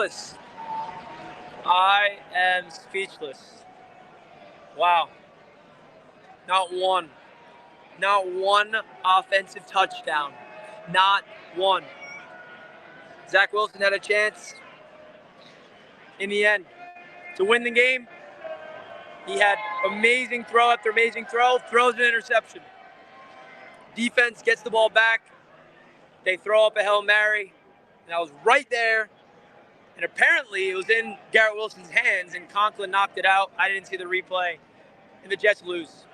speechless. I am speechless. Wow. Not one. Not one offensive touchdown. Not one. Zach Wilson had a chance in the end to win the game. He had amazing throw after amazing throw, throws an interception. Defense gets the ball back. They throw up a Hail Mary, and I was right there. And apparently it was in Garrett Wilson's hands, and Conklin knocked it out. I didn't see the replay, and the Jets lose.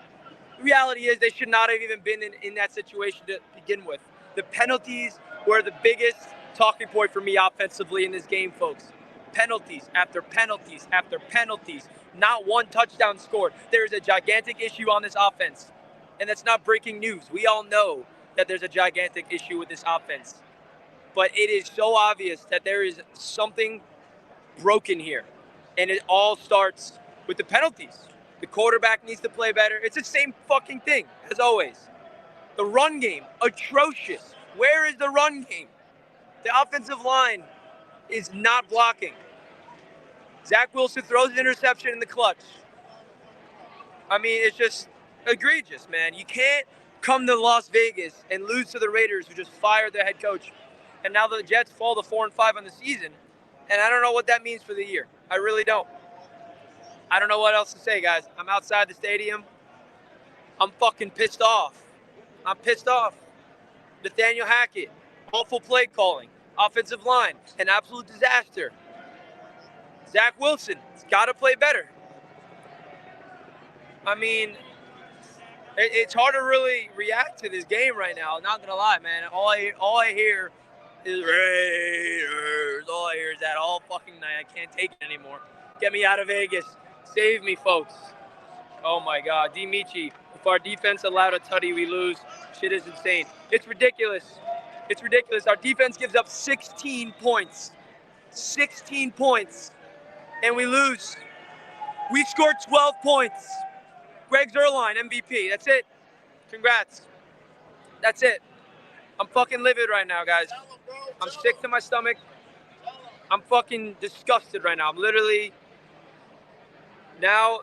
The reality is they should not have even been in that situation to begin with. The penalties were the biggest talking point for me offensively in this game, folks. Penalties after penalties after penalties. Not one touchdown scored. There is a gigantic issue on this offense, and that's not breaking news. We all know that there's a gigantic issue with this offense. But it is so obvious that there is something broken here. And it all starts with the penalties. The quarterback needs to play better. It's the same fucking thing, as always. The run game, atrocious. Where is the run game? The offensive line is not blocking. Zach Wilson throws an interception in the clutch. I mean, it's just egregious, man. You can't come to Las Vegas and lose to the Raiders, who just fired their head coach. And now the Jets fall to 4-5 on the season. And I don't know what that means for the year. I really don't. I don't know what else to say, guys. I'm outside the stadium. I'm fucking pissed off. I'm pissed off. Nathaniel Hackett, awful play calling. Offensive line, an absolute disaster. Zach Wilson, has got to play better. I mean, it's hard to really react to this game right now. Not going to lie, man. All I hear is Raiders. All I hear is that all fucking night. I can't take it anymore. Get me out of Vegas. Save me, folks. Oh, my God. D. Michi, if our defense allowed a tutty, we lose. Shit is insane. It's ridiculous. It's ridiculous. Our defense gives up 16 points. 16 points. And we lose. We scored 12 points. Greg Zuerlein, MVP. That's it. Congrats. That's it. I'm fucking livid right now, guys. I'm sick to my stomach. I'm fucking disgusted right now. I'm literally... Now,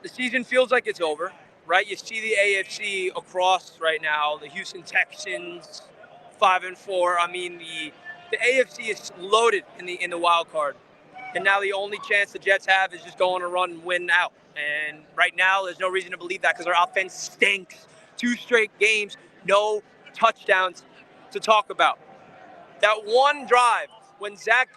the season feels like it's over, right? You see the AFC across right now. The Houston Texans, 5-4. I mean, the AFC is loaded in the wild card. And now the only chance the Jets have is just go on a run and win out. And right now, there's no reason to believe that because our offense stinks. 2 straight games, no touchdowns to talk about. That one drive when Zach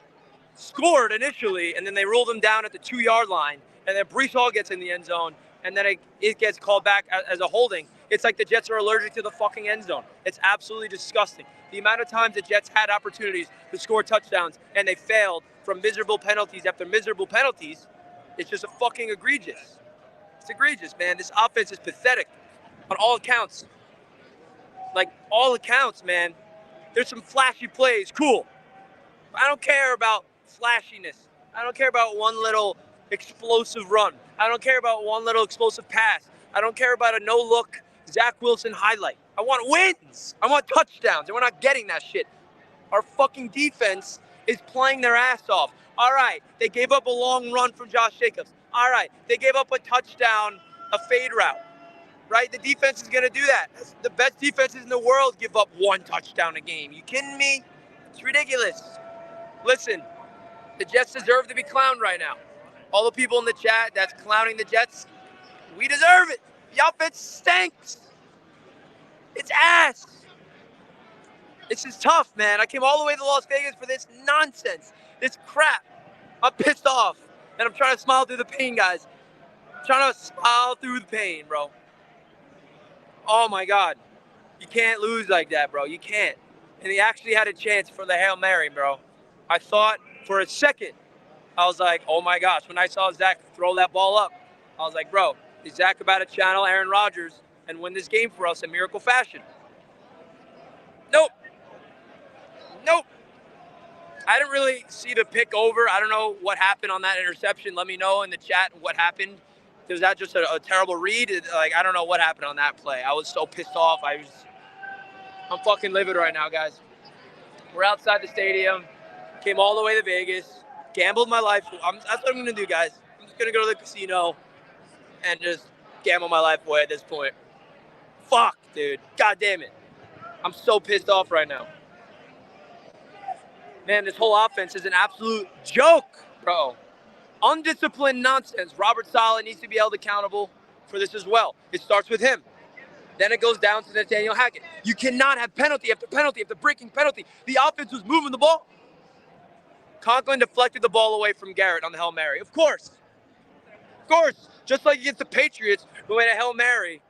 scored initially, and then they ruled him down at the 2-yard line, and then Breece Hall gets in the end zone, and then it gets called back as a holding. It's like the Jets are allergic to the fucking end zone. It's absolutely disgusting. The amount of times the Jets had opportunities to score touchdowns, and they failed from miserable penalties after miserable penalties, it's just a fucking egregious. It's egregious, man. This offense is pathetic on all accounts. Like, all accounts, man. There's some flashy plays. Cool. I don't care about flashiness. I don't care about one little explosive run. I don't care about one little explosive pass. I don't care about a no-look Zach Wilson highlight. I want wins. I want touchdowns, and we're not getting that shit. Our fucking defense is playing their ass off. All right, they gave up a long run from Josh Jacobs. All right, they gave up a touchdown, a fade route. Right? The defense is going to do that. The best defenses in the world give up 1 touchdown a game. You kidding me? It's ridiculous. Listen, the Jets deserve to be clowned right now. All the people in the chat that's clowning the Jets, we deserve it. The offense stinks. It's ass. This is tough, man. I came all the way to Las Vegas for this nonsense, this crap. I'm pissed off, and I'm trying to smile through the pain, guys. I'm trying to smile through the pain, bro. Oh, my God. You can't lose like that, bro. You can't. And he actually had a chance for the Hail Mary, bro. I thought for a second, I was like, oh, my gosh. When I saw Zach throw that ball up, I was like, bro, is Zach about to channel Aaron Rodgers and win this game for us in miracle fashion? Nope. Nope. I didn't really see the pick over. I don't know what happened on that interception. Let me know in the chat what happened. Was that just a terrible read? Like, I don't know what happened on that play. I was so pissed off. I'm fucking livid right now, guys. We're outside the stadium. Came all the way to Vegas, gambled my life. That's what I'm going to do, guys. I'm just going to go to the casino and just gamble my life away at this point. Fuck, dude. God damn it. I'm so pissed off right now. Man, this whole offense is an absolute joke, bro. Undisciplined nonsense. Robert Saleh needs to be held accountable for this as well. It starts with him. Then it goes down to Nathaniel Hackett. You cannot have penalty after penalty after breaking penalty. The offense was moving the ball. Conklin deflected the ball away from Garrett on the Hail Mary. Of course. Of course. Just like against the Patriots, we had a Hail Mary,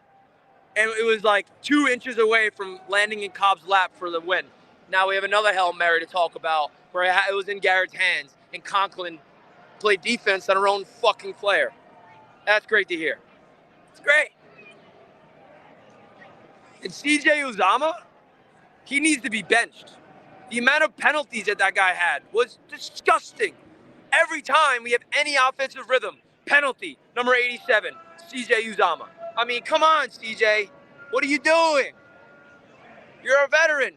and it was like 2 inches away from landing in Cobb's lap for the win. Now we have another Hail Mary to talk about where it was in Garrett's hands, and Conklin played defense on her own fucking player. That's great to hear. It's great. And CJ Uzomah, he needs to be benched. The amount of penalties that guy had was disgusting. Every time we have any offensive rhythm, penalty, number 87, CJ Uzomah. I mean, come on, CJ. What are you doing? You're a veteran.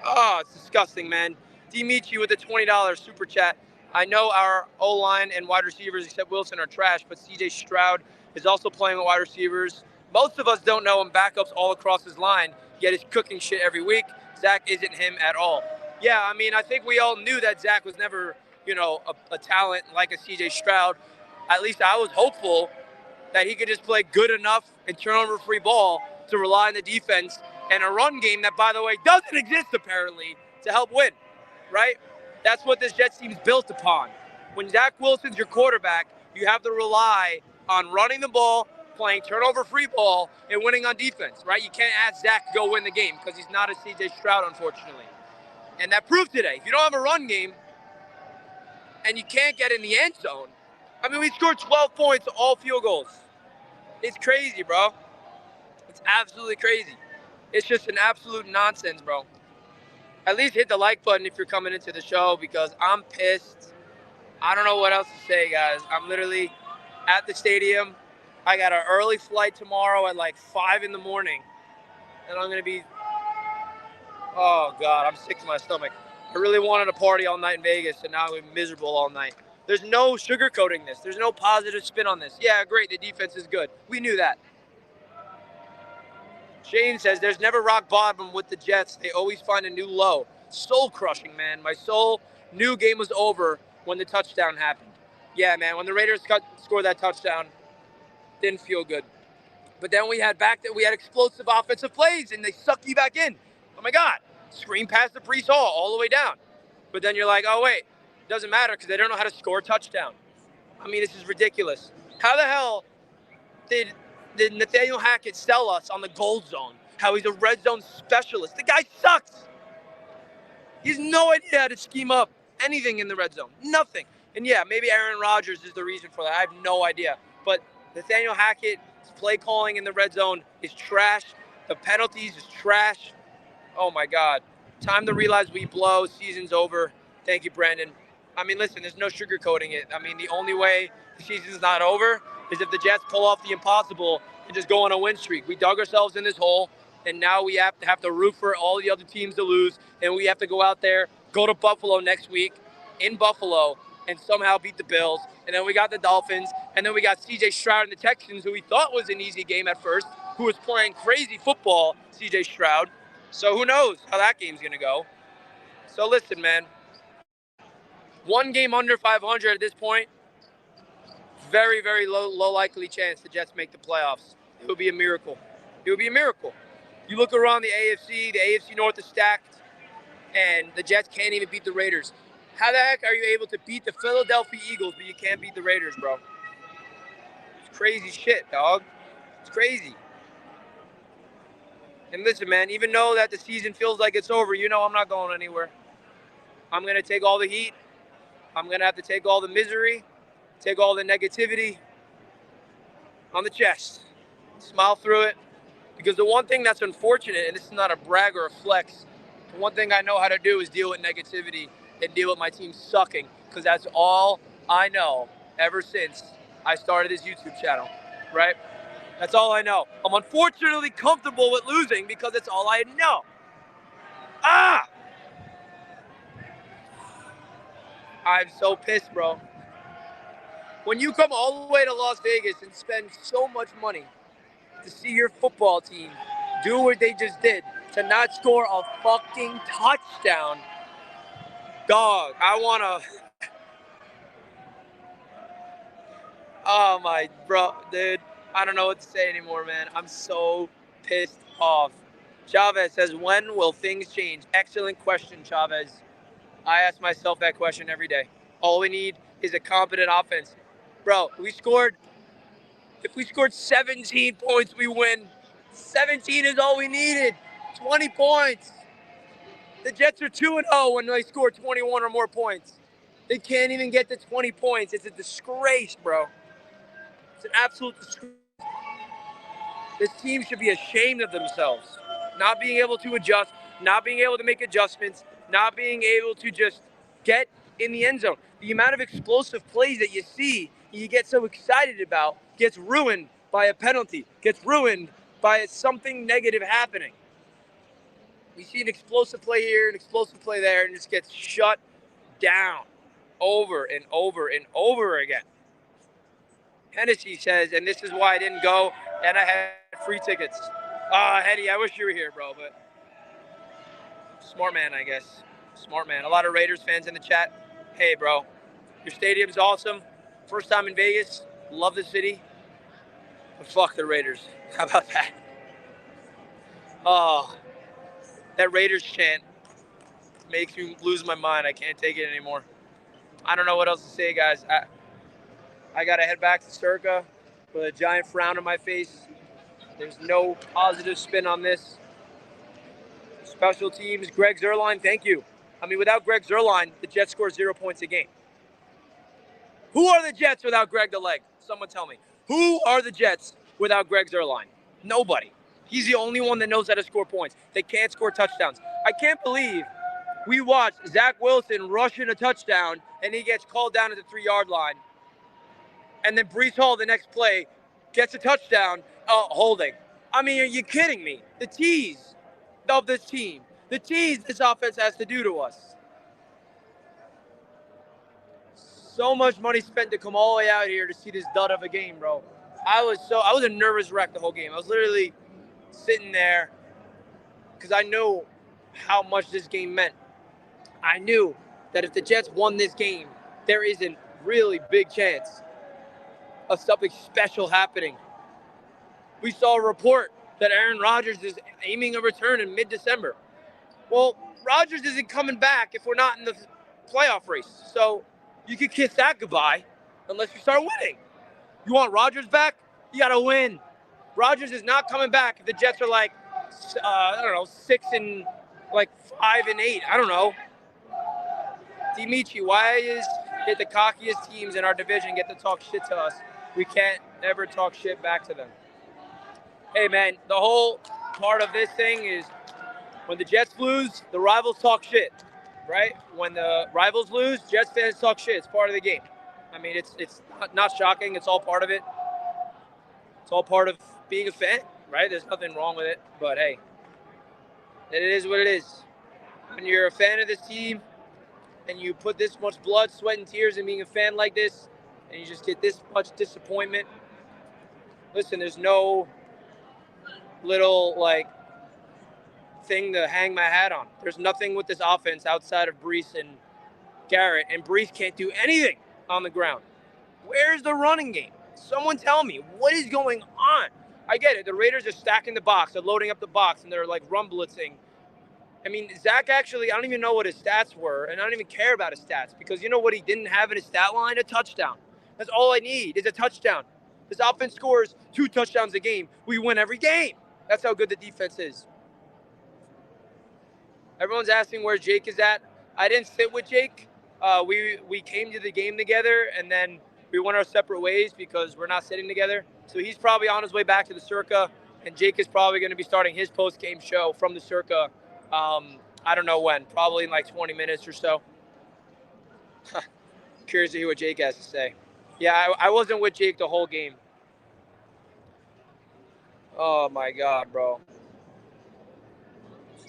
Oh, it's disgusting, man. Dimitri with the $20 super chat. I know our O-line and wide receivers, except Wilson, are trash, but CJ Stroud is also playing with wide receivers. Most of us don't know him, backups all across his line, yet he's cooking shit every week. Zach isn't him at all. Yeah, I mean, I think we all knew that Zach was never, a talent like a CJ Stroud. At least I was hopeful that he could just play good enough and turn over free ball to rely on the defense and a run game that, by the way, doesn't exist apparently to help win, right? That's what this Jets team is built upon. When Zach Wilson's your quarterback, you have to rely on running the ball, playing turnover-free ball, and winning on defense, right? You can't ask Zach to go win the game because he's not a C.J. Stroud, unfortunately. And that proved today. If you don't have a run game and you can't get in the end zone, I mean, we scored 12 points, all field goals. It's crazy, bro. It's absolutely crazy. It's just an absolute nonsense, bro. At least hit the like button if you're coming into the show because I'm pissed. I don't know what else to say, guys. I'm literally at the stadium. I got an early flight tomorrow at like 5 in the morning. And I'm going to be, oh, God, I'm sick to my stomach. I really wanted to party all night in Vegas, and now I'm miserable all night. There's no sugarcoating this. There's no positive spin on this. Yeah, great, the defense is good. We knew that. Shane says, there's never rock bottom with the Jets. They always find a new low. Soul-crushing, man. My soul knew game was over when the touchdown happened. Yeah, man, when the Raiders scored that touchdown, didn't feel good. But then we had explosive offensive plays, and they sucked you back in. Oh, my God. Screen pass to Breece Hall all the way down. But then you're like, oh, wait. It doesn't matter because they don't know how to score a touchdown. I mean, this is ridiculous. How the hell did Nathaniel Hackett sell us on the gold zone? How he's a red zone specialist. The guy sucks. He has no idea how to scheme up anything in the red zone. Nothing. And, yeah, maybe Aaron Rodgers is the reason for that. I have no idea. But Nathaniel Hackett's play calling in the red zone is trash. The penalties is trash. Oh, my God. Time to realize we blow. Season's over. Thank you, Brandon. I mean, listen, there's no sugarcoating it. I mean, the only way the season's not over is if the Jets pull off the impossible and just go on a win streak. We dug ourselves in this hole, and now we have to root for all the other teams to lose, and we have to go out there, go to Buffalo next week, in Buffalo, and somehow beat the Bills. And then we got the Dolphins, and then we got C.J. Stroud and the Texans, who we thought was an easy game at first, who was playing crazy football, C.J. Stroud. So who knows how that game's going to go. So listen, man. One game under 500 at this point. Very, very low likely chance the Jets make the playoffs. It would be a miracle. It would be a miracle. You look around the AFC North is stacked, and the Jets can't even beat the Raiders. How the heck are you able to beat the Philadelphia Eagles, but you can't beat the Raiders, bro? It's crazy shit, dog. It's crazy. And listen, man, even though that the season feels like it's over, you know I'm not going anywhere. I'm going to take all the heat. I'm going to have to take all the misery, take all the negativity on the chest, smile through it. Because the one thing that's unfortunate, and this is not a brag or a flex, the one thing I know how to do is deal with negativity and deal with my team sucking. Because that's all I know ever since I started this YouTube channel, right? That's all I know. I'm unfortunately comfortable with losing because it's all I know. I'm so pissed, bro. When you come all the way to Las Vegas and spend so much money to see your football team do what they just did, to not score a fucking touchdown, dog, I want to. Oh, my, bro, dude. I don't know what to say anymore, man. I'm so pissed off. Chavez says, when will things change? Excellent question, Chavez. I ask myself that question every day. All we need is a competent offense. Bro, if we scored 17 points, we win. 17 is all we needed. 20 points. The Jets are 2-0 when they score 21 or more points. They can't even get to 20 points. It's a disgrace, bro. It's an absolute disgrace. This team should be ashamed of themselves. Not being able to adjust, not being able to make adjustments, not being able to just get in the end zone. The amount of explosive plays that you see, you get so excited about, gets ruined by a penalty, gets ruined by something negative happening. We see an explosive play here, an explosive play there, and it just gets shut down over and over and over again. Hennessy says, and this is why I didn't go, and I had free tickets. Henny, I wish you were here, bro, but smart man, I guess. Smart man. A lot of Raiders fans in the chat. Hey, bro, your stadium's awesome. First time in Vegas. Love the city. But fuck the Raiders. How about that? Oh, that Raiders chant makes me lose my mind. I can't take it anymore. I don't know what else to say, guys. I got to head back to Circa with a giant frown on my face. There's no positive spin on this. Special teams, Greg Zuerlein, thank you. I mean, without Greg Zuerlein, the Jets score 0 points a game. Who are the Jets without Greg the Leg? Someone tell me. Who are the Jets without Greg Zuerlein? Nobody. He's the only one that knows how to score points. They can't score touchdowns. I can't believe we watched Zach Wilson rush in a touchdown and he gets called down at the 3-yard line. And then Breece Hall, the next play, gets a touchdown, holding. I mean, are you kidding me? The tease of this team. The tease this offense has to do to us. So much money spent to come all the way out here to see this dud of a game, bro. I was a nervous wreck the whole game. I was literally sitting there because I know how much this game meant. I knew that if the Jets won this game, there is a really big chance of something special happening. We saw a report that Aaron Rodgers is aiming a return in mid-December. Well, Rodgers isn't coming back if we're not in the playoff race. So you could kiss that goodbye unless you start winning. You want Rodgers back? You got to win. Rodgers is not coming back if the Jets are like, 6 and 5 and 8. I don't know. Dimitri, why is it the cockiest teams in our division get to talk shit to us? We can't ever talk shit back to them. Hey, man, the whole part of this thing is when the Jets lose, the rivals talk shit, right? When the rivals lose, Jets fans talk shit. It's part of the game. I mean, it's not shocking. It's all part of it. It's all part of being a fan, right? There's nothing wrong with it. But, hey, it is what it is. When you're a fan of this team and you put this much blood, sweat, and tears in being a fan like this, and you just get this much disappointment, listen, there's no little, thing to hang my hat on. There's nothing with this offense outside of Breece and Garrett, and Breece can't do anything on the ground. Where's the running game? Someone tell me, what is going on? I get it. The Raiders are stacking the box. They're loading up the box, and they're, run blitzing. I mean, Zach actually, I don't even know what his stats were, and I don't even care about his stats because you know what he didn't have in his stat line? A touchdown. That's all I need is a touchdown. This offense scores 2 touchdowns a game. We win every game. That's how good the defense is. Everyone's asking where Jake is at. I didn't sit with Jake. We came to the game together, and then we went our separate ways because we're not sitting together. So he's probably on his way back to the Circa, and Jake is probably going to be starting his post-game show from the Circa. I don't know when. Probably in 20 minutes or so. Curious to hear what Jake has to say. Yeah, I wasn't with Jake the whole game. Oh, my God, bro.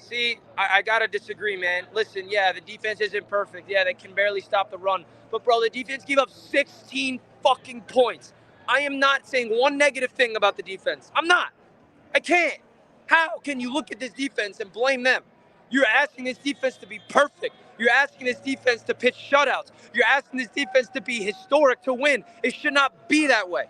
See, I got to disagree, man. Listen, yeah, the defense isn't perfect. Yeah, they can barely stop the run. But, bro, the defense gave up 16 fucking points. I am not saying one negative thing about the defense. I'm not. I can't. How can you look at this defense and blame them? You're asking this defense to be perfect. You're asking this defense to pitch shutouts. You're asking this defense to be historic to win. It should not be that way.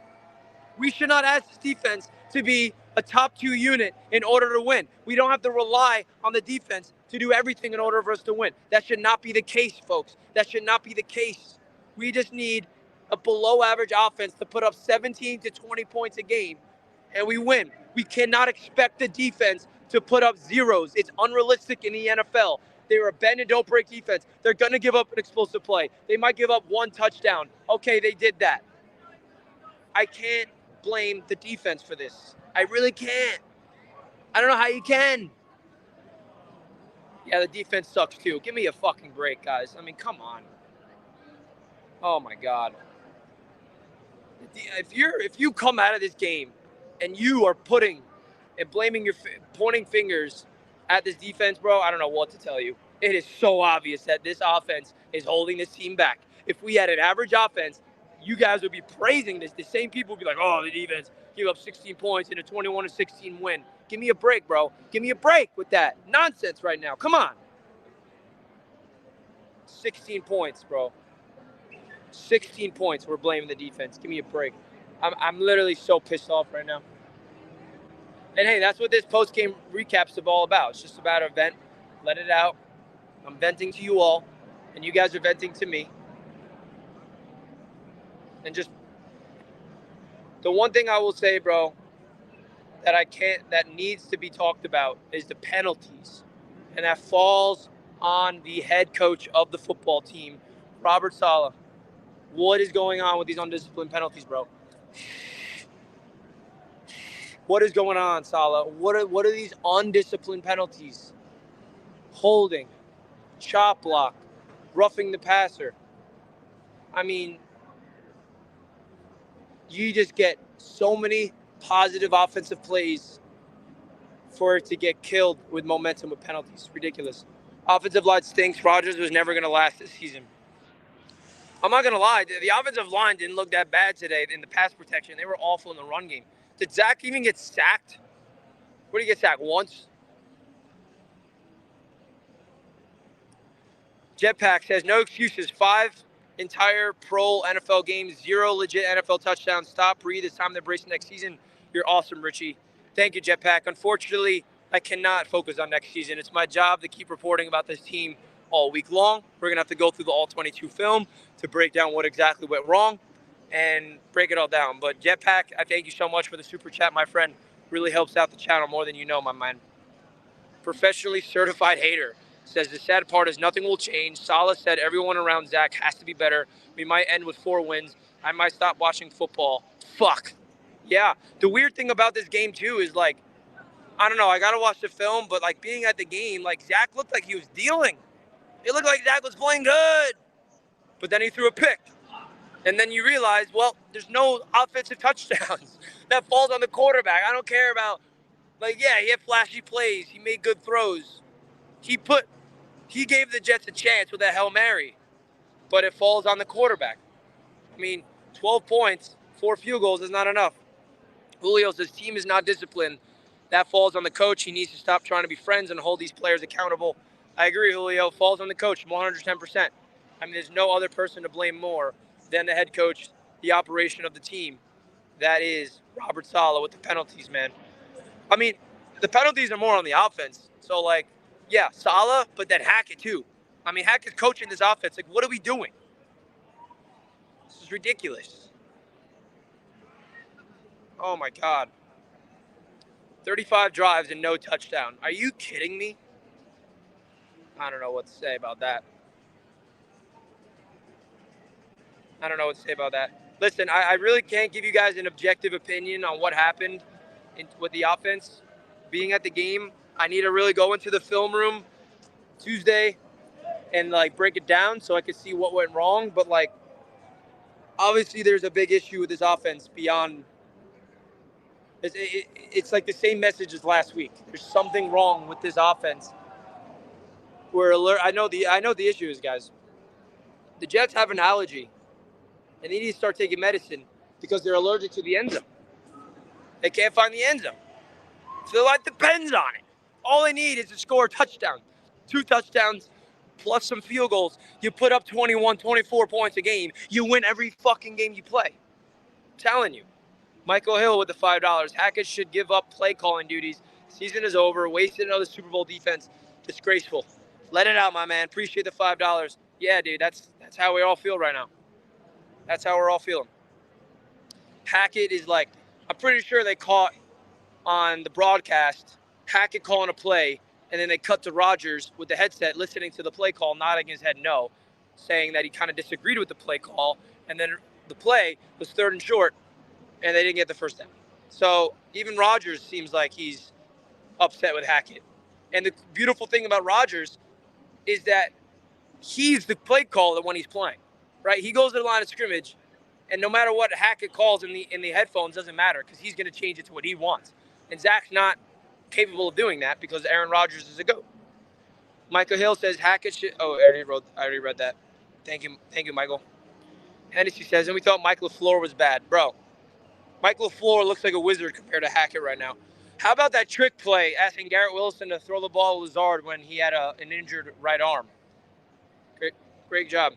We should not ask this defense to be a top 2 unit in order to win. We don't have to rely on the defense to do everything in order for us to win. That should not be the case, folks. That should not be the case. We just need a below average offense to put up 17 to 20 points a game, and we win. We cannot expect the defense to put up zeros. It's unrealistic in the NFL. They're a bend and don't break defense. They're going to give up an explosive play. They might give up 1 touchdown. Okay, they did that. I can't blame the defense for this. I really can't. I don't know how you can. Yeah, the defense sucks too. Give me a fucking break, guys. I mean, come on. Oh my God. If you come out of this game and you are pointing fingers at this defense, bro, I don't know what to tell you. It is so obvious that this offense is holding this team back. If we had an average offense, you guys would be praising this. The same people would be like, oh, the defense gave up 16 points in a 21-16 win. Give me a break, bro. Give me a break with that nonsense right now. Come on. 16 points, bro. 16 points. We're blaming the defense. Give me a break. I'm literally so pissed off right now. And hey, that's what this post-game recap's all about. It's just about a vent. Let it out. I'm venting to you all, and you guys are venting to me. And just the one thing I will say, bro, that needs to be talked about is the penalties. And that falls on the head coach of the football team, Robert Saleh. What is going on with these undisciplined penalties, bro? What is going on, Saleh? What are these undisciplined penalties? Holding, chop block, roughing the passer. I mean, you just get so many positive offensive plays for it to get killed with momentum with penalties. Ridiculous. Offensive line stinks. Rodgers was never going to last this season. I'm not going to lie. The offensive line didn't look that bad today in the pass protection. They were awful in the run game. Did Zach even get sacked? What did he get sacked? Once? Jetpack says, no excuses. 5 entire pro NFL games, 0 legit NFL touchdowns. Stop, breathe. It's time to embrace next season. You're awesome, Richie. Thank you, Jetpack. Unfortunately, I cannot focus on next season. It's my job to keep reporting about this team all week long. We're going to have to go through the all-22 film to break down what exactly went wrong and break it all down. But Jetpack, I thank you so much for the super chat, my friend. Really helps out the channel more than you know, my man. Professionally certified hater says the sad part is nothing will change. Saleh said everyone around Zach has to be better. We might end with 4 wins. I might stop watching football. Fuck. Yeah. The weird thing about this game, too, is like, I don't know. I got to watch the film, but like being at the game, like Zach looked like he was dealing. It looked like Zach was playing good. But then he threw a pick. And then you realize, well, there's no offensive touchdowns. That falls on the quarterback. I don't care about, like, yeah, he had flashy plays. He made good throws. He gave the Jets a chance with a Hail Mary. But it falls on the quarterback. I mean, 12 points, 4 field goals is not enough. Julio says team is not disciplined. That falls on the coach. He needs to stop trying to be friends and hold these players accountable. I agree, Julio. Falls on the coach 110%. I mean, there's no other person to blame more than the head coach, the operation of the team. That is Robert Saleh with the penalties, man. I mean, the penalties are more on the offense. So, like, yeah, Saleh, but then Hackett, too. I mean, Hackett's coaching this offense. Like, what are we doing? This is ridiculous. Oh, my God. 35 drives and no touchdown. Are you kidding me? I don't know what to say about that. Listen, I really can't give you guys an objective opinion on what happened with the offense. Being at the game, I need to really go into the film room Tuesday and, like, break it down so I can see what went wrong. But, like, obviously there's a big issue with this offense beyond – it's like the same message as last week. There's something wrong with this offense We're alert. I know the issue is, guys. The Jets have an allergy, and they need to start taking medicine because they're allergic to the end zone. They can't find the end zone. So their life depends on it. All they need is to score a touchdown. 2 touchdowns plus some field goals. You put up 21, 24 points a game. You win every fucking game you play. I'm telling you. Michael Hill with the $5. Hackett should give up play calling duties. Season is over. Wasted another Super Bowl defense. Disgraceful. Let it out, my man. Appreciate the $5. Yeah, dude, that's how we all feel right now. That's how we're all feeling. Hackett is like, I'm pretty sure they caught on the broadcast Hackett calling a play, and then they cut to Rodgers with the headset listening to the play call, nodding his head no, saying that he kind of disagreed with the play call, and then the play was 3rd and short, and they didn't get the first down. So even Rodgers seems like he's upset with Hackett. And the beautiful thing about Rodgers is that he's the play caller when he's playing, right? He goes to the line of scrimmage, and no matter what Hackett calls in the headphones, doesn't matter because he's going to change it to what he wants. And Zach's not capable of doing that because Aaron Rodgers is a GOAT. Michael Hill says Hackett should. Oh, I already read that. Thank you, Michael. Hennessy says, and we thought Mike LaFleur was bad, bro. Mike LaFleur looks like a wizard compared to Hackett right now. How about that trick play asking Garrett Wilson to throw the ball to Lazard when he had an injured right arm? Great job.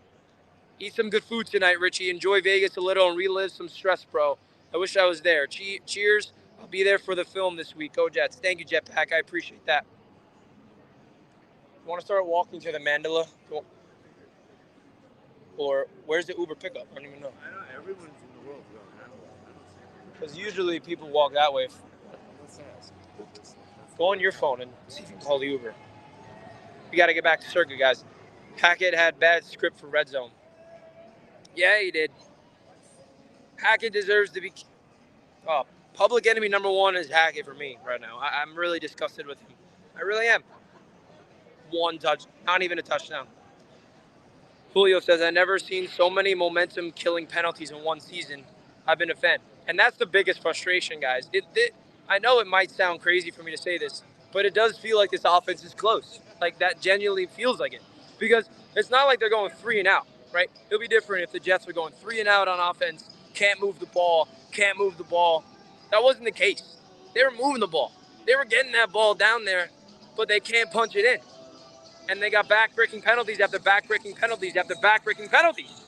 Eat some good food tonight, Richie. Enjoy Vegas a little and relive some stress, bro. I wish I was there. Cheers. I'll be there for the film this week. Go Jets. Thank you, Jetpack. I appreciate that. You want to start walking to the Mandala? Or where's the Uber pickup? I don't even know. I know everyone's in the world going because usually people walk that way. Go on your phone and see if you can call the Uber. We got to get back to Circa, guys. Hackett had bad script for Red Zone. Yeah, he did. Hackett deserves to be... Oh, public enemy number 1 is Hackett for me right now. I'm really disgusted with him. I really am. 1 touch, not even a touchdown. Julio says, I've never seen so many momentum-killing penalties in one season. I've been a fan. And that's the biggest frustration, guys. I know it might sound crazy for me to say this, but it does feel like this offense is close. Like, that genuinely feels like it. Because it's not like they're going 3 and out, right? It'll be different if the Jets were going 3 and out on offense, can't move the ball. That wasn't the case. They were moving the ball. They were getting that ball down there, but they can't punch it in. And they got back-breaking penalties after back-breaking penalties after back-breaking penalties.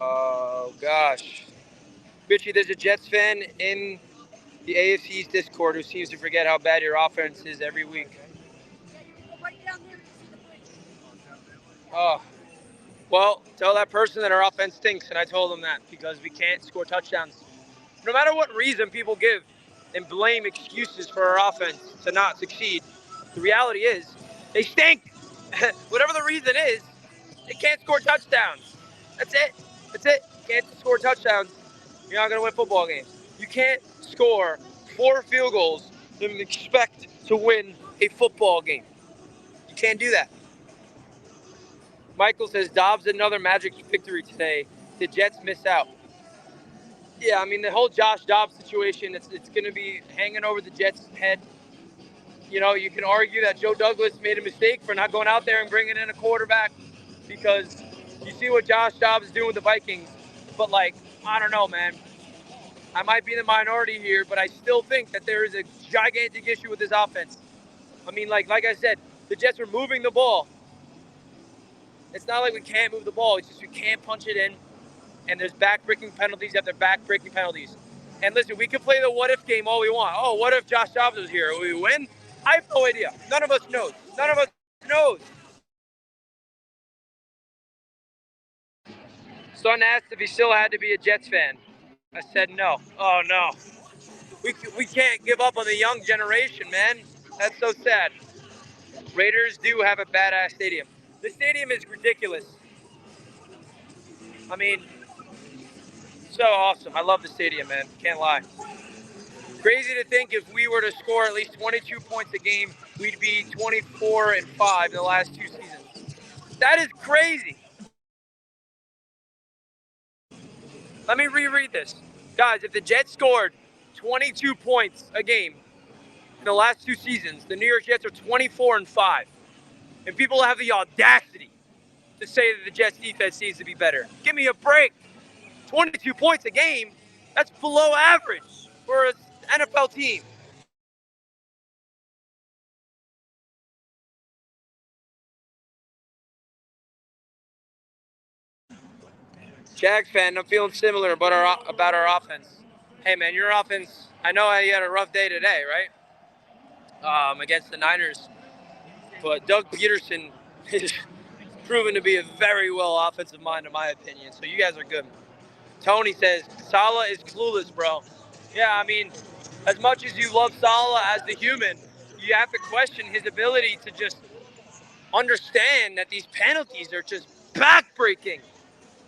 Oh, gosh. Richie, there's a Jets fan in the AFC's Discord who seems to forget how bad your offense is every week. Oh. Well, tell that person that our offense stinks, and I told them that because we can't score touchdowns. No matter what reason people give and blame excuses for our offense to not succeed, the reality is they stink. Whatever the reason is, they can't score touchdowns. That's it. You can't score touchdowns. You're not going to win football games. You can't score 4 field goals and expect to win a football game. You can't do that. Michael says, Dobbs another magic victory today. The Jets miss out. Yeah, I mean, the whole Josh Dobbs situation, it's going to be hanging over the Jets' head. You know, you can argue that Joe Douglas made a mistake for not going out there and bringing in a quarterback because you see what Josh Dobbs is doing with the Vikings. But, like, I don't know, man. I might be in the minority here, but I still think that there is a gigantic issue with this offense. I mean, like I said, the Jets are moving the ball. It's not like we can't move the ball. It's just we can't punch it in. And there's back-breaking penalties after back-breaking penalties. And listen, we can play the what-if game all we want. Oh, what if Josh Dobbs was here? Will we win? I have no idea. None of us knows. Son asked if he still had to be a Jets fan. I said no. Oh, no. We can't give up on the young generation, man. That's so sad. Raiders do have a badass stadium. The stadium is ridiculous. I mean, so awesome. I love the stadium, man. Can't lie. Crazy to think if we were to score at least 22 points a game, we'd be 24-5 in the last 2 seasons. That is crazy. Let me reread this. Guys, if the Jets scored 22 points a game in the last 2 seasons, the New York Jets are 24-5. And people have the audacity to say that the Jets defense needs to be better. Give me a break. 22 points a game, that's below average for an NFL team. Jags fan, I'm feeling similar about our offense. Hey man, your offense, I know you had a rough day today, right? Against the Niners. But Doug Peterson is proven to be a very well offensive mind, in my opinion. So you guys are good. Tony says, Saleh is clueless, bro. Yeah, I mean, as much as you love Saleh as the human, you have to question his ability to just understand that these penalties are just backbreaking.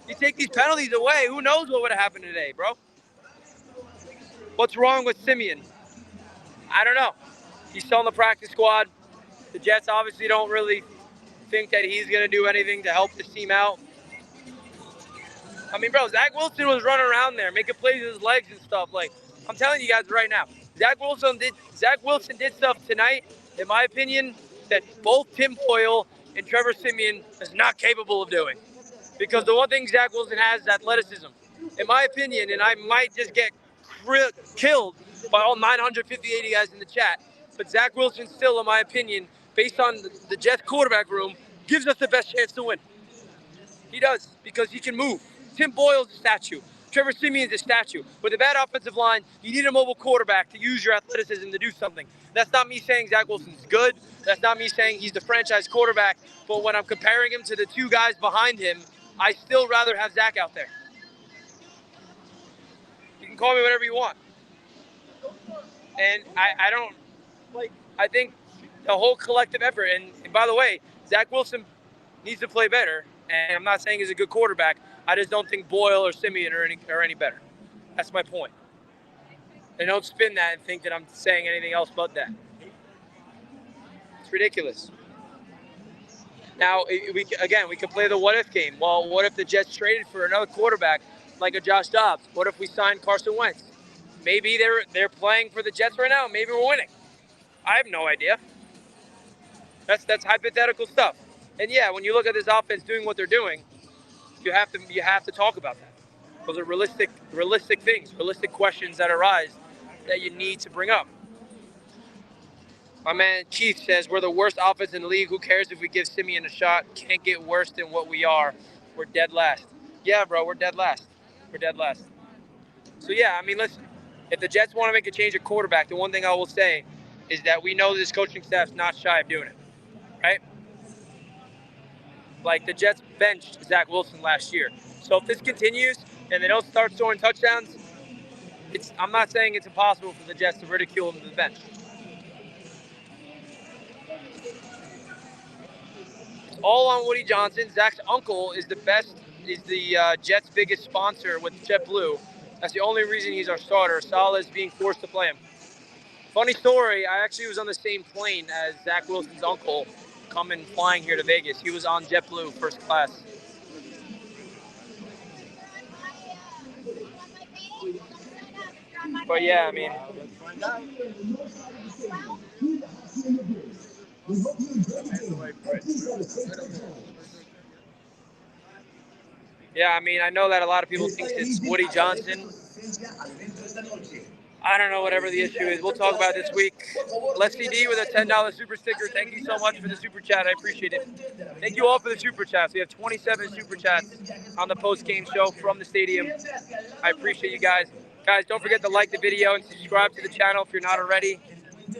You take these penalties away, who knows what would have happened today, bro? What's wrong with Simeon? I don't know. He's still on the practice squad. The Jets obviously don't really think that he's going to do anything to help this team out. I mean, bro, Zach Wilson was running around there, making plays with his legs and stuff. Like, I'm telling you guys right now, Zach Wilson did stuff tonight, in my opinion, that both Tim Boyle and Trevor Siemian is not capable of doing. Because the one thing Zach Wilson has is athleticism. In my opinion, and I might just get killed by all 950 guys in the chat, but Zach Wilson still, in my opinion, based on the Jets quarterback room, gives us the best chance to win. He does, because he can move. Tim Boyle's a statue. Trevor Siemian's a statue. With a bad offensive line, you need a mobile quarterback to use your athleticism to do something. That's not me saying Zach Wilson's good. That's not me saying he's the franchise quarterback. But when I'm comparing him to the 2 guys behind him, I still rather have Zach out there. You can call me whatever you want. And I don't, like, I think the whole collective effort, and by the way, Zach Wilson needs to play better. And I'm not saying he's a good quarterback. I just don't think Boyle or Siemian are any better. That's my point. And don't spin that and think that I'm saying anything else but that. It's ridiculous. Now, we could play the what-if game. Well, what if the Jets traded for another quarterback like a Josh Dobbs? What if we signed Carson Wentz? Maybe they're playing for the Jets right now. Maybe we're winning. I have no idea. That's hypothetical stuff. And yeah, when you look at this offense doing what they're doing, you have to talk about that. Those are realistic things, realistic questions that arise that you need to bring up. My man Keith says, we're the worst offense in the league. Who cares if we give Siemian a shot? Can't get worse than what we are. We're dead last. Yeah, bro, we're dead last. We're dead last. So yeah, I mean, listen, if the Jets want to make a change at quarterback, the one thing I will say is that we know this coaching staff's not shy of doing it, right? Like, the Jets benched Zach Wilson last year. So if this continues and they don't start scoring touchdowns, I'm not saying it's impossible for the Jets to ridicule him to the bench. It's all on Woody Johnson. Zach's uncle is the Jets' biggest sponsor with JetBlue. That's the only reason he's our starter. Saleh is being forced to play him. Funny story, I actually was on the same plane as Zach Wilson's uncle coming flying here to Vegas. He was on JetBlue first class. But yeah, I mean, I know that a lot of people think it's Woody Johnson. I don't know, whatever the issue is. We'll talk about it this week. Let's CD with a $10 super sticker. Thank you so much for the super chat. I appreciate it. Thank you all for the super chats. We have 27 super chats on the post-game show from the stadium. I appreciate you guys. Guys, don't forget to like the video and subscribe to the channel if you're not already.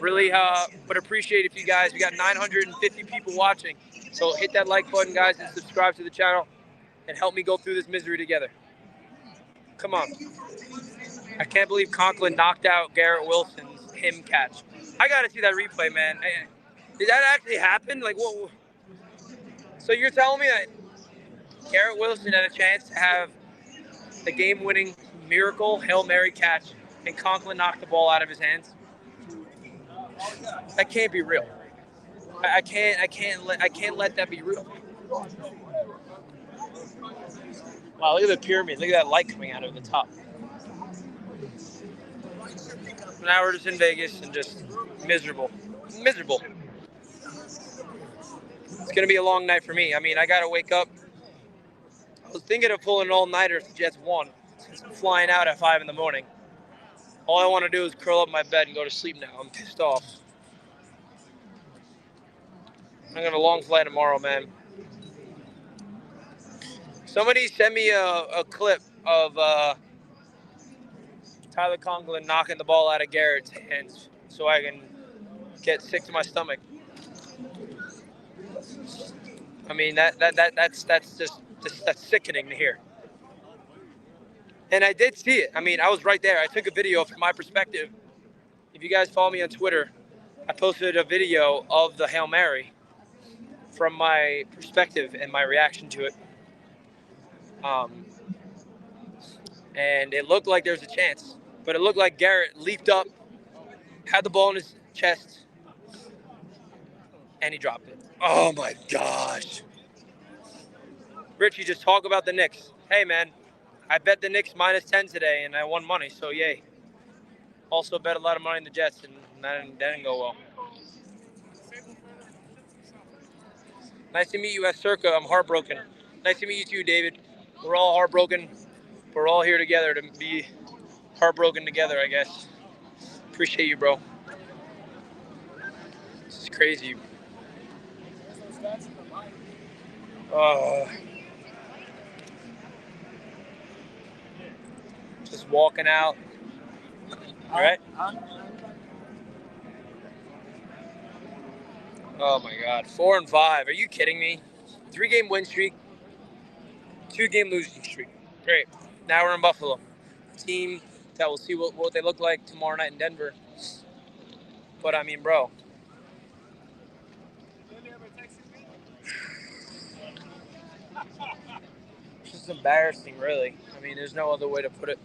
Really would appreciate if you guys, we got 950 people watching. So hit that like button, guys, and subscribe to the channel and help me go through this misery together. Come on. I can't believe Conklin knocked out Garrett Wilson's him catch. I got to see that replay, man. Did that actually happen? Like, what? So you're telling me that Garrett Wilson had a chance to have the game-winning miracle Hail Mary catch and Conklin knocked the ball out of his hands? That can't be real. I can't let that be real. Wow, look at the pyramid. Look at that light coming out of the top. Now we're just in Vegas and just miserable. Miserable. It's going to be a long night for me. I mean, I got to wake up. I was thinking of pulling an all-nighter if the Jets won, since I'm flying out at 5 in the morning. All I want to do is curl up in my bed and go to sleep now. I'm pissed off. I'm going to long fly tomorrow, man. Somebody sent me a clip of Tyler Conklin knocking the ball out of Garrett's hands so I can get sick to my stomach. I mean, that's sickening to hear. And I did see it. I mean, I was right there. I took a video from my perspective. If you guys follow me on Twitter, I posted a video of the Hail Mary from my perspective and my reaction to it. And it looked like there was a chance, but it looked like Garrett leaped up, had the ball in his chest, and he dropped it. Oh my gosh. Richie, just talk about the Knicks. Hey, man, I bet the Knicks -10 today, and I won money, so yay. Also bet a lot of money in the Jets, and that didn't go well. Nice to meet you at Circa. I'm heartbroken. Nice to meet you too, David. We're all heartbroken. We're all here together to be heartbroken together, I guess. Appreciate you, bro. This is crazy. Just walking out. All right? Oh my God, 4 and 5. Are you kidding me? 3-game win streak, 2-game losing streak. Great. Now we're in Buffalo. Team that we'll see what they look like tomorrow night in Denver. But I mean, bro. It's just embarrassing, really. I mean, there's no other way to put it.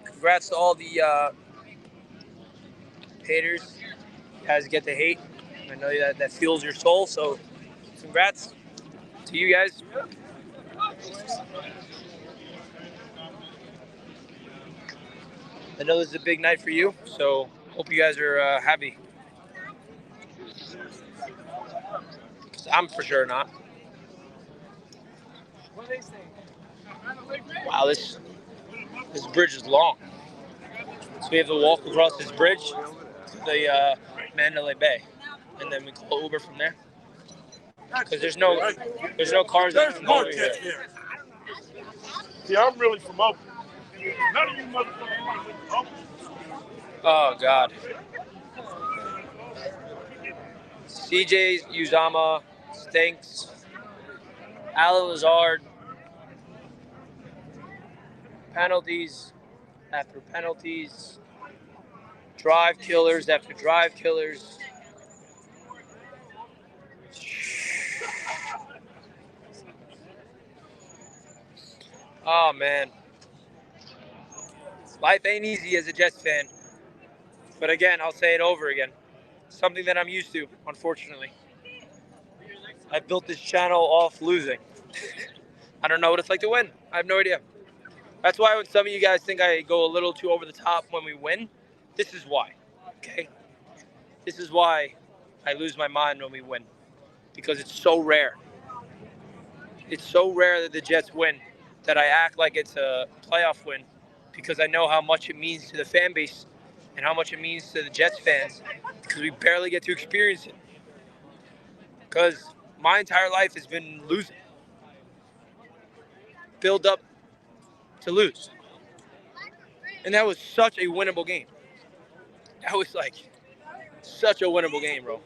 Congrats to all the haters. You guys get to hate. I know that fuels your soul, so congrats to you guys. I know this is a big night for you, so hope you guys are happy. 'Cause I'm for sure not. Wow, this bridge is long. So we have to walk across this bridge to the Mandalay Bay, and then we call Uber from there. Because there's no cars that come over here. See, I'm really from Oakland. None of you motherfuckers want to live in Oakland. Oh God. CJ Uzama stinks. Alan Lazard. Penalties after penalties. Drive killers after drive killers. Oh man. Life ain't easy as a Jets fan. But again, I'll say it over again. Something that I'm used to, unfortunately. I built this channel off losing. I don't know what it's like to win. I have no idea. That's why when some of you guys think I go a little too over the top when we win, this is why, okay? This is why I lose my mind when we win, because it's so rare. It's so rare that the Jets win that I act like it's a playoff win, because I know how much it means to the fan base and how much it means to the Jets fans, because we barely get to experience it. Because my entire life has been losing. Build up to lose. And that was such a winnable game. That was like such a winnable game, bro.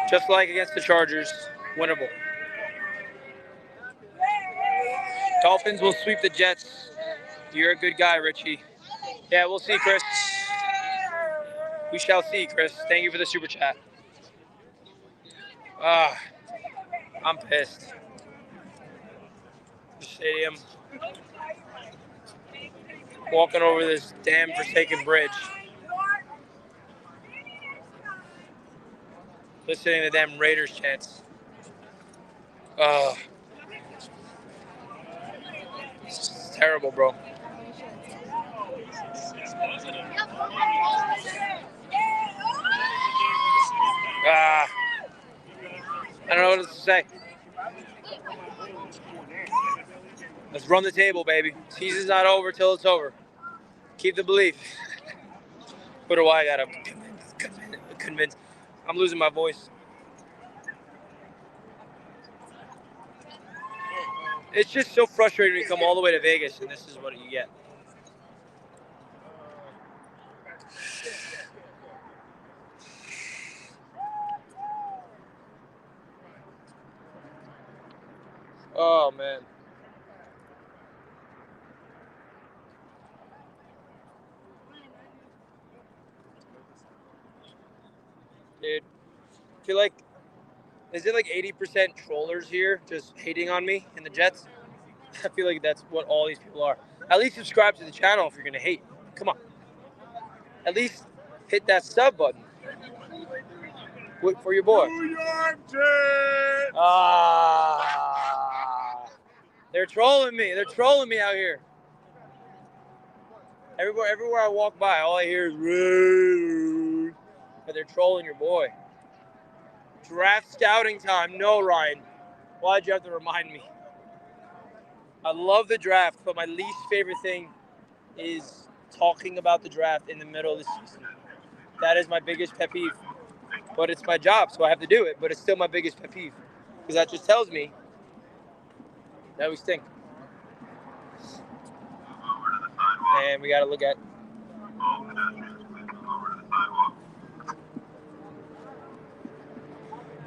Just like against the Chargers, winnable. Dolphins will sweep the Jets. You're a good guy, Richie. Yeah, we'll see, Chris. We shall see, Chris. Thank you for the super chat. I'm pissed. The stadium. Walking over this damn forsaken bridge. listening to them Raiders chants. It's terrible, bro. I don't know what else to say. Let's run the table, baby. Season's not over till it's over. Keep the belief. What do I gotta convince? I'm losing my voice. It's just so frustrating when you come all the way to Vegas and this is what you get. Oh, man. Dude, I feel like, is it like 80% trollers here just hating on me in the Jets? I feel like that's what all these people are. At least subscribe to the channel if you're going to hate. Come on. At least hit that sub button. For your boy. New York Jets. They're trolling me. They're trolling me out here. Everywhere I walk by, all I hear is rude. But they're trolling your boy. Draft scouting time. No, Ryan. Why'd you have to remind me? I love the draft, but my least favorite thing is talking about the draft in the middle of the season. That is my biggest pet peeve. But it's my job, so I have to do it. But it's still my biggest pet peeve. Because that just tells me that we stink. And we got to look at.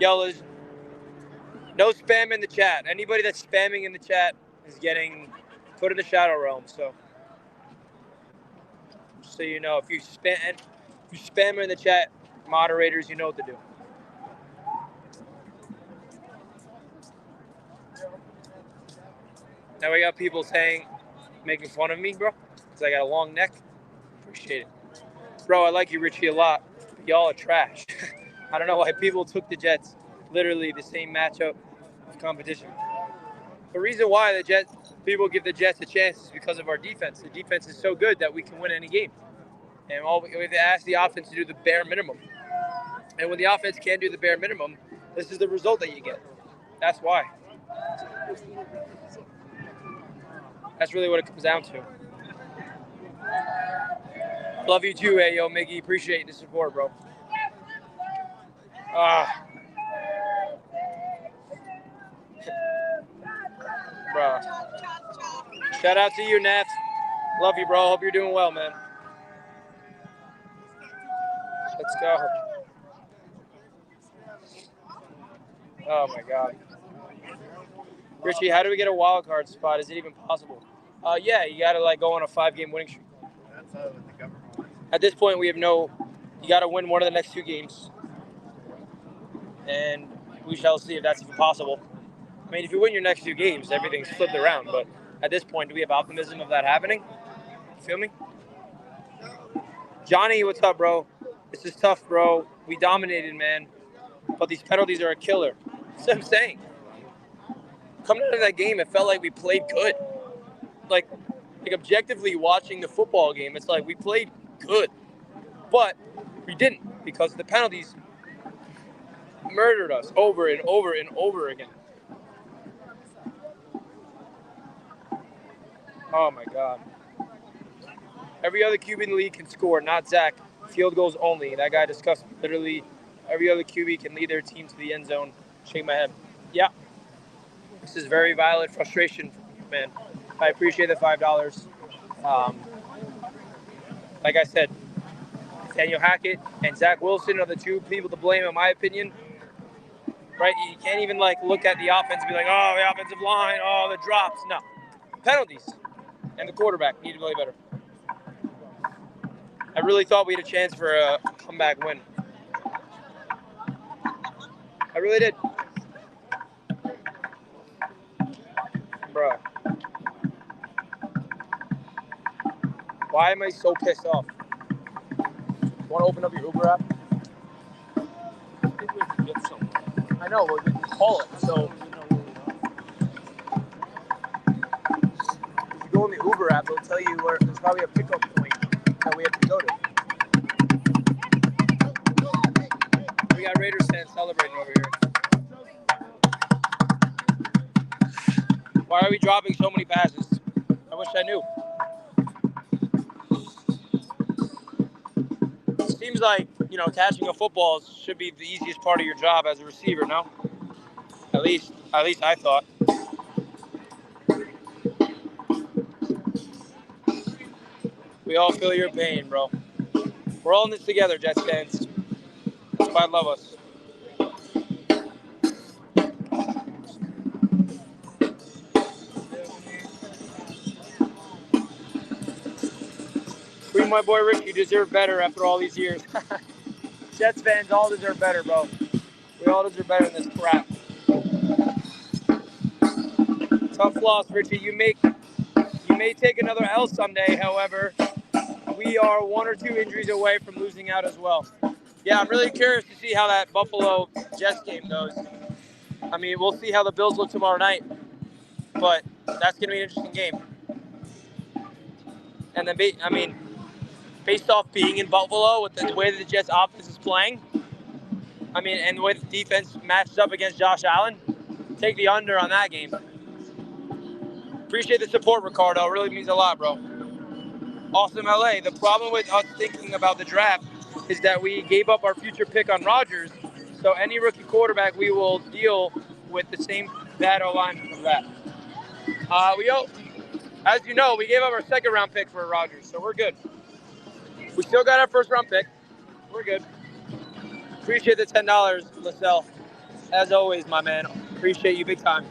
Yo, there's no spam in the chat. Anybody that's spamming in the chat is getting put in the shadow realm. So, just so you know, if you spam in the chat, moderators, you know what to do. Now we got people making fun of me, bro, because I got a long neck. Appreciate it. Bro, I like you, Richie, a lot. But y'all are trash. I don't know why people took the Jets. Literally the same matchup of competition. The reason why people give the Jets a chance is because of our defense. The defense is so good that we can win any game. And we have to ask the offense to do the bare minimum. And when the offense can't do the bare minimum, this is the result that you get. That's why. That's really what it comes down to. Love you too, Ayo, Miggy. Appreciate the support, bro. Bro. Shout out to you, Nats. Love you, bro. Hope you're doing well, man. Let's go. Oh, my God. Richie, how do we get a wild card spot? Is it even possible? Yeah, you got to go on a 5-game winning streak. That's what the government wants. At this point, you got to win one of the next 2 games. And we shall see if that's even possible. I mean, if you win your next 2 games, everything's flipped around. But at this point, do we have optimism of that happening? You feel me? Johnny, what's up, bro? This is tough, bro. We dominated, man. But these penalties are a killer. That's what I'm saying. Coming out of that game, it felt like we played good. Like objectively watching the football game, it's like we played good. But we didn't because the penalties murdered us over and over and over again. Oh, my God. Every other QB in the league can score, not Zach. Field goals only. That guy discussed literally every other QB can lead their team to the end zone. Shake my head. Yeah. This is very valid frustration, man. I appreciate the $5. Like I said, Daniel Hackett and Zach Wilson are the 2 people to blame, in my opinion. Right? You can't even look at the offense and be like, oh, the offensive line, oh, the drops. No. Penalties. And the quarterback need to play better. I really thought we had a chance for a comeback win. I really did. Bro. Why am I so pissed off? You want to open up your Uber app? I know, we'll just call it. So if you go on the Uber app, they'll tell you where there's probably a pickup point that we have to go to. We got Raiders fans celebrating over here. Why are we dropping so many passes? I wish I knew. Seems like, catching a football should be the easiest part of your job as a receiver, no? At least I thought. We all feel your pain, bro. We're all in this together, Jets fans. That's why I love us. Free my boy Rich, you deserve better after all these years. Jets fans all deserve better, bro. We all deserve better than this crap. Tough loss, Richie. You may take another L someday, however. We are 1 or 2 injuries away from losing out as well. Yeah, I'm really curious to see how that Buffalo Jets game goes. I mean, we'll see how the Bills look tomorrow night, but that's going to be an interesting game. And then, based off being in Buffalo with the way that the Jets offense is playing, and the way the defense matches up against Josh Allen, take the under on that game. Appreciate the support, Ricardo. It really means a lot, bro. Awesome LA. The problem with us thinking about the draft is that we gave up our future pick on Rodgers. So any rookie quarterback, we will deal with the same bad O-line from that. As you know, we gave up our 2nd round pick for Rodgers, so we're good. We still got our 1st round pick. We're good. Appreciate the $10, LaSalle. As always, my man. Appreciate you big time.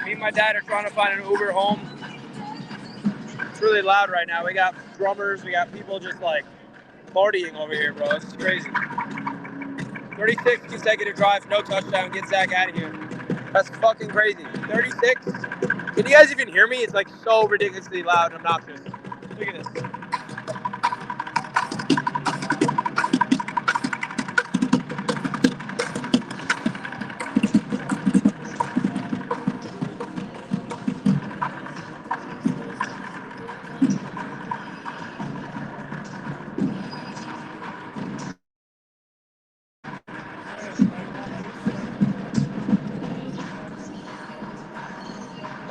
Me and my dad are trying to find an Uber home. It's really loud right now. We got drummers. We got people just partying over here, bro. It's crazy. 36 consecutive drives, no touchdown. Get Zach out of here. That's fucking crazy. 36? Can you guys even hear me? It's so ridiculously loud and obnoxious. Look at this.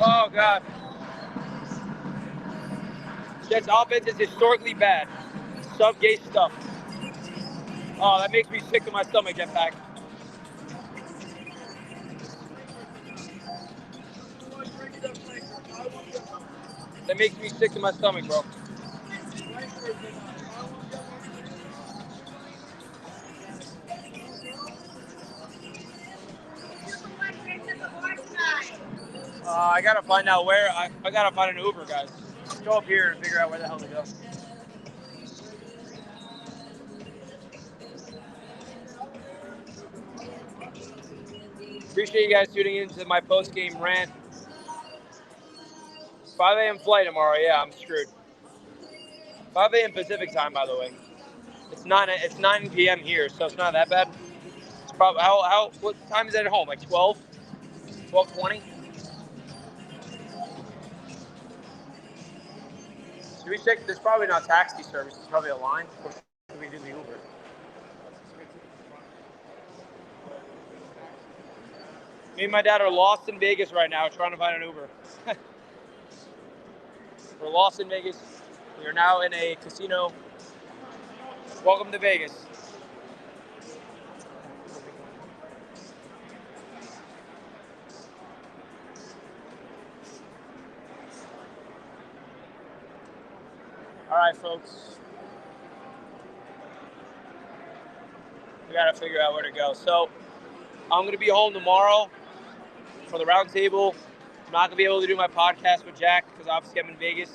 Oh, God. Jets offense is historically bad. Sub-gay stuff. Oh, that makes me sick to my stomach, Jetpack. That makes me sick to my stomach, bro. I gotta find out where. I gotta find an Uber, guys. Let's go up here and figure out where the hell to go. Appreciate you guys tuning into my post-game rant. 5 a.m. flight tomorrow. Yeah, I'm screwed. 5 a.m. Pacific time, by the way. It's 9 p.m. here, so it's not that bad. It's probably what time is it at home? 12? 12:20? Should we check? There's probably not taxi service. There's probably a line. Or should we do the Uber? Me and my dad are lost in Vegas right now, trying to find an Uber. We're lost in Vegas. We are now in a casino. Welcome to Vegas. All right, folks. We got to figure out where to go. So I'm going to be home tomorrow for the roundtable. I'm not going to be able to do my podcast with Jack because obviously I'm in Vegas.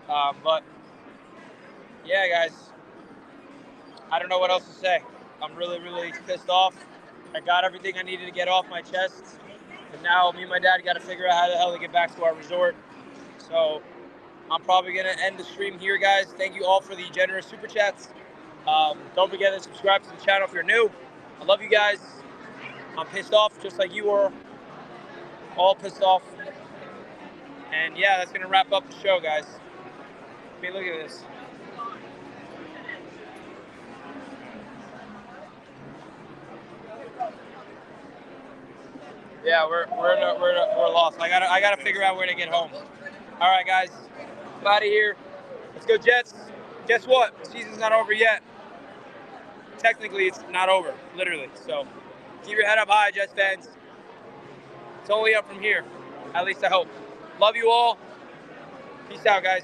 But yeah, guys, I don't know what else to say. I'm really, really pissed off. I got everything I needed to get off my chest. And now me and my dad got to figure out how the hell to get back to our resort. So I'm probably going to end the stream here, guys. Thank you all for the generous super chats. Don't forget to subscribe to the channel if you're new. I love you guys. I'm pissed off just like you were. All pissed off. And yeah, that's going to wrap up the show, guys. I mean, look at this. Yeah, we're lost. I gotta figure out where to get home. All right, guys, I'm out of here. Let's go Jets. Guess what? The season's not over yet. Technically, it's not over, literally. So keep your head up high, Jets fans. It's only up from here. At least I hope. Love you all. Peace out, guys.